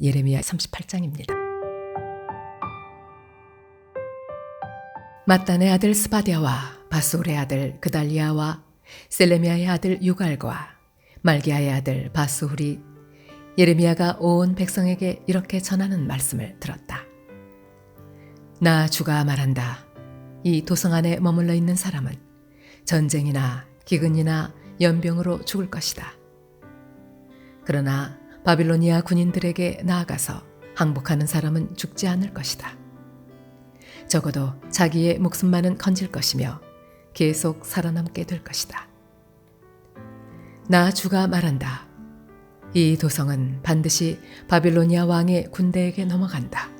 예레미야 38장입니다. mat단의 아들 스바디아와 바술의 아들 그달리아와 셀레미야의 아들 유갈과 말기야의 아들 바스훌이 예레미야가 온 백성에게 이렇게 전하는 말씀을 들었다. 나 주가 말한다. 이 도성 안에 머물러 있는 사람은 전쟁이나 기근이나 연병으로 죽을 것이다. 그러나 바빌로니아 군인들에게 나아가서 항복하는 사람은 죽지 않을 것이다. 적어도 자기의 목숨만은 건질 것이며 계속 살아남게 될 것이다. 나 주가 말한다. 이 도성은 반드시 바빌로니아 왕의 군대에게 넘어간다.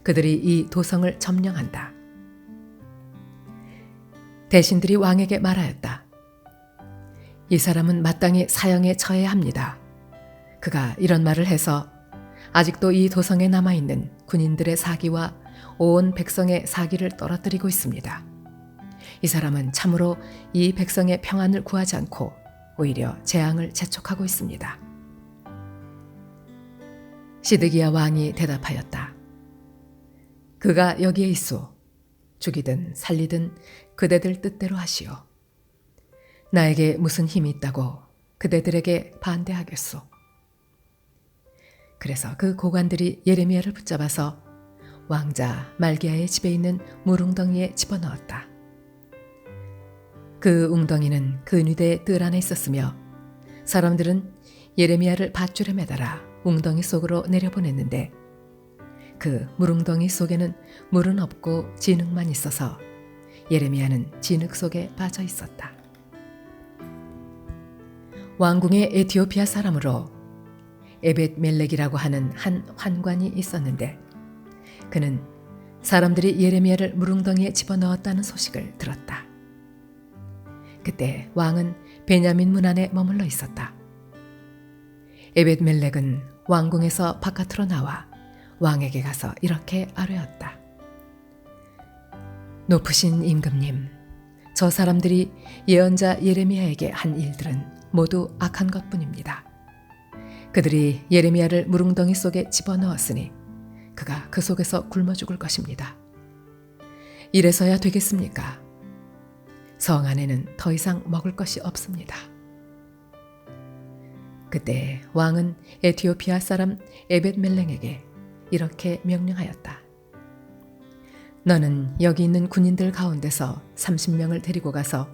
그들이 이 도성을 점령한다. 대신들이 왕에게 말하였다. 이 사람은 마땅히 사형에 처해야 합니다. 그가 이런 말을 해서 아직도 이 도성에 남아있는 군인들의 사기와 온 백성의 사기를 떨어뜨리고 있습니다. 이 사람은 참으로 이 백성의 평안을 구하지 않고 오히려 재앙을 재촉하고 있습니다. 시드기야 왕이 대답하였다. 그가 여기에 있소. 죽이든 살리든 그대들 뜻대로 하시오. 나에게 무슨 힘이 있다고 그대들에게 반대하겠소. 그래서 그 고관들이 예레미야를 붙잡아서 왕자 말기야의 집에 있는 물웅덩이에 집어넣었다. 그 웅덩이는 근위대 뜰 안에 있었으며 사람들은 예레미야를 밧줄에 매달아 웅덩이 속으로 내려보냈는데 그 물웅덩이 속에는 물은 없고 진흙만 있어서 예레미야는 진흙 속에 빠져 있었다. 왕궁의 에티오피아 사람으로 에벳멜렉이라고 하는 한 환관이 있었는데 그는 사람들이 예레미야를 물웅덩이에 집어넣었다는 소식을 들었다. 그때 왕은 베냐민 문 안에 머물러 있었다. 에벳멜렉은 왕궁에서 바깥으로 나와 왕에게 가서 이렇게 아뢰었다. 높으신 임금님, 저 사람들이 예언자 예레미야에게 한 일들은 모두 악한 것뿐입니다. 그들이 예레미야를 물웅덩이 속에 집어넣었으니 그가 그 속에서 굶어 죽을 것입니다. 이래서야 되겠습니까? 성 안에는 더 이상 먹을 것이 없습니다. 그때 왕은 에티오피아 사람 에벳멜렉에게 이렇게 명령하였다. 너는 여기 있는 군인들 가운데서 30명을 데리고 가서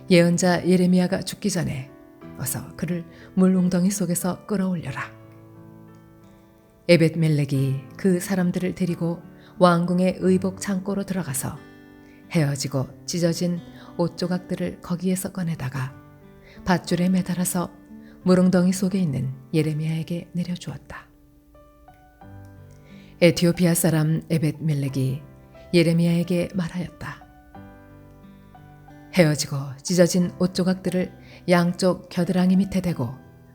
예언자 예레미야가 죽기 전에 어서 그를 물웅덩이 속에서 끌어올려라. 에벳멜렉이 그 사람들을 데리고 왕궁의 의복 창고로 들어가서 헤어지고 찢어진 옷 조각들을 거기에서 꺼내다가 밧줄에 매달아서 물웅덩이 속에 있는 예레미야에게 내려주었다. 에티오피아 사람 에벳멜렉이 예레미야에게 말하였다. 헤어지고 찢어진 옷 조각들을 양쪽 겨드랑이 밑에 대고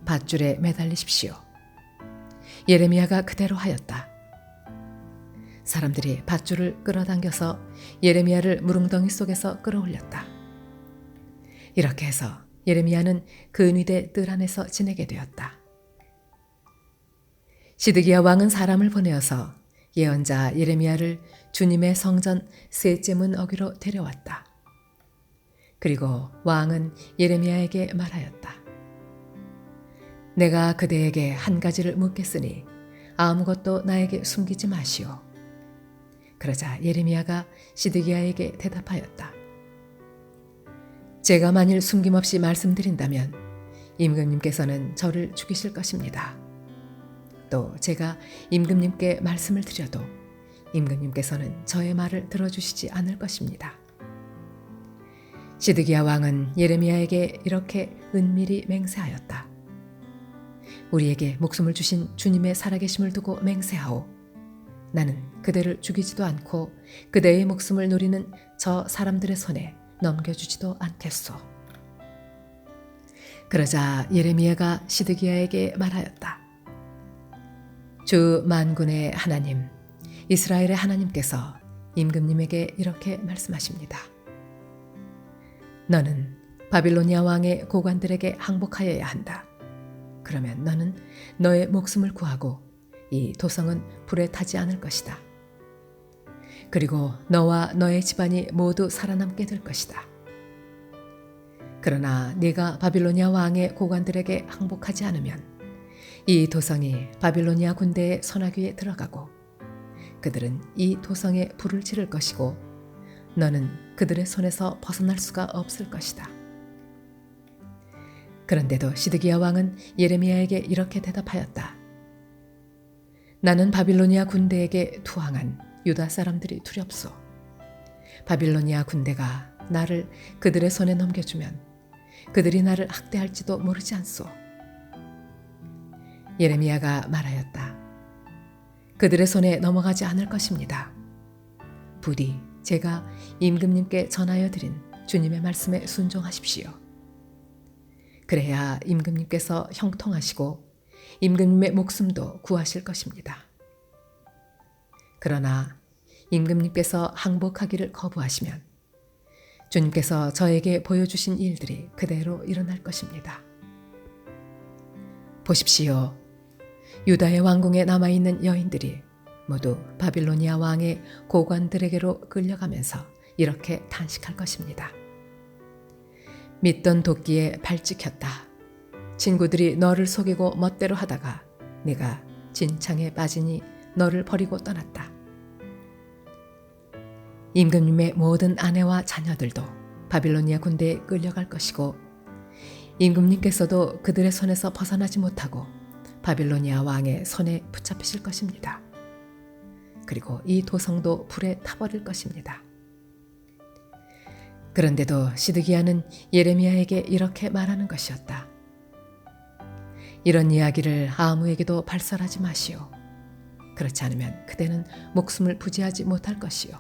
밧줄에 매달리십시오. 예레미야가 그대로 하였다. 사람들이 밧줄을 끌어당겨서 예레미야를 물웅덩이 속에서 끌어올렸다. 이렇게 해서 예레미야는 근위대 뜰 안에서 지내게 되었다. 시드기야 왕은 사람을 보내어서 예언자 예레미야를 주님의 성전 셋째 문 어귀로 데려왔다. 그리고 왕은 예레미야에게 말하였다. 내가 그대에게 한 가지를 묻겠으니 아무것도 나에게 숨기지 마시오. 그러자 예레미야가 시드기야에게 대답하였다. 제가 만일 숨김없이 말씀드린다면 임금님께서는 저를 죽이실 것입니다. 또 제가 임금님께 말씀을 드려도 임금님께서는 저의 말을 들어주시지 않을 것입니다. 시드기야 왕은 예레미야에게 이렇게 은밀히 맹세하였다. 우리에게 목숨을 주신 주님의 살아계심을 두고 맹세하오. 나는 그대를 죽이지도 않고 그대의 목숨을 노리는 저 사람들의 손에 넘겨주지도 않겠소. 그러자 예레미야가 시드기야에게 말하였다. 주 만군의 하나님, 이스라엘의 하나님께서 임금님에게 이렇게 말씀하십니다. 너는 바빌로니아 왕의 고관들에게 항복하여야 한다. 그러면 너는 너의 목숨을 구하고 이 도성은 불에 타지 않을 것이다. 그리고 너와 너의 집안이 모두 살아남게 될 것이다. 그러나 네가 바빌로니아 왕의 고관들에게 항복하지 않으면 이 도성이 바빌로니아 군대의 손아귀에 들어가고 그들은 이 도성에 불을 지를 것이고 너는 그들의 손에서 벗어날 수가 없을 것이다. 그런데도 시드기야 왕은 예레미야에게 이렇게 대답하였다. 나는 바빌로니아 군대에게 투항한 유다 사람들이 두렵소. 바빌로니아 군대가 나를 그들의 손에 넘겨주면 그들이 나를 학대할지도 모르지 않소. 예레미야가 말하였다. 그들의 손에 넘어가지 않을 것입니다. 부디 제가 임금님께 전하여 드린 주님의 말씀에 순종하십시오. 그래야 임금님께서 형통하시고 임금님의 목숨도 구하실 것입니다. 그러나 임금님께서 항복하기를 거부하시면 주님께서 저에게 보여주신 일들이 그대로 일어날 것입니다. 보십시오. 유다의 왕궁에 남아있는 여인들이 모두 바빌로니아 왕의 고관들에게로 끌려가면서 이렇게 탄식할 것입니다. 믿던 도끼에 발 찍혔다. 친구들이 너를 속이고 멋대로 하다가 내가 진창에 빠지니 너를 버리고 떠났다. 임금님의 모든 아내와 자녀들도 바빌로니아 군대에 끌려갈 것이고 임금님께서도 그들의 손에서 벗어나지 못하고 바빌로니아 왕의 손에 붙잡히실 것입니다. 그리고 이 도성도 불에 타버릴 것입니다. 그런데도 시드기야는 예레미야에게 이렇게 말하는 것이었다. 이런 이야기를 아무에게도 발설하지 마시오. 그렇지 않으면 그대는 목숨을 부지하지 못할 것이오.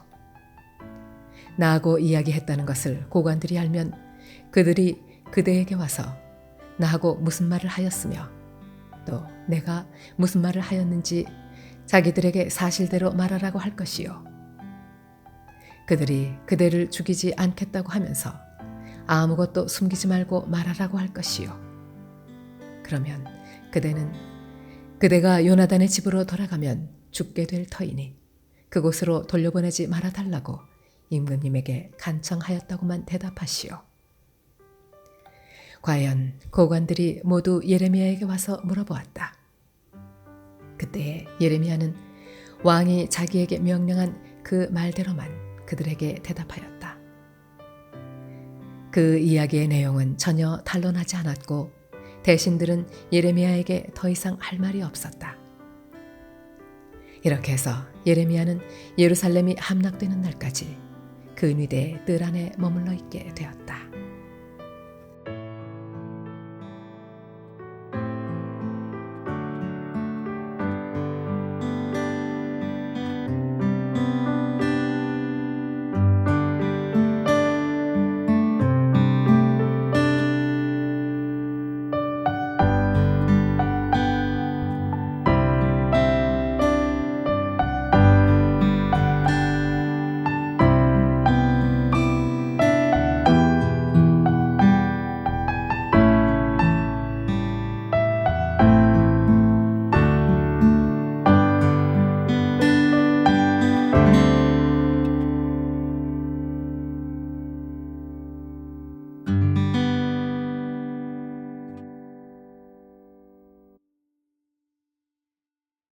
나하고 이야기했다는 것을 고관들이 알면 그들이 그대에게 와서 나하고 무슨 말을 하였으며 또 내가 무슨 말을 하였는지 자기들에게 사실대로 말하라고 할 것이요. 그들이 그대를 죽이지 않겠다고 하면서 아무것도 숨기지 말고 말하라고 할 것이요. 그러면 그대는 그대가 요나단의 집으로 돌아가면 죽게 될 터이니 그곳으로 돌려보내지 말아달라고 임금님에게 간청하였다고만 대답하시오. 과연 고관들이 모두 예레미야에게 와서 물어보았다. 그때 예레미야는 왕이 자기에게 명령한 그 말대로만 그들에게 대답하였다. 그 이야기의 내용은 전혀 탄로나지 않았고 대신들은 예레미야에게 더 이상 할 말이 없었다. 이렇게 해서 예레미야는 예루살렘이 함락되는 날까지 근위대의 뜰 안에 머물러 있게 되었다.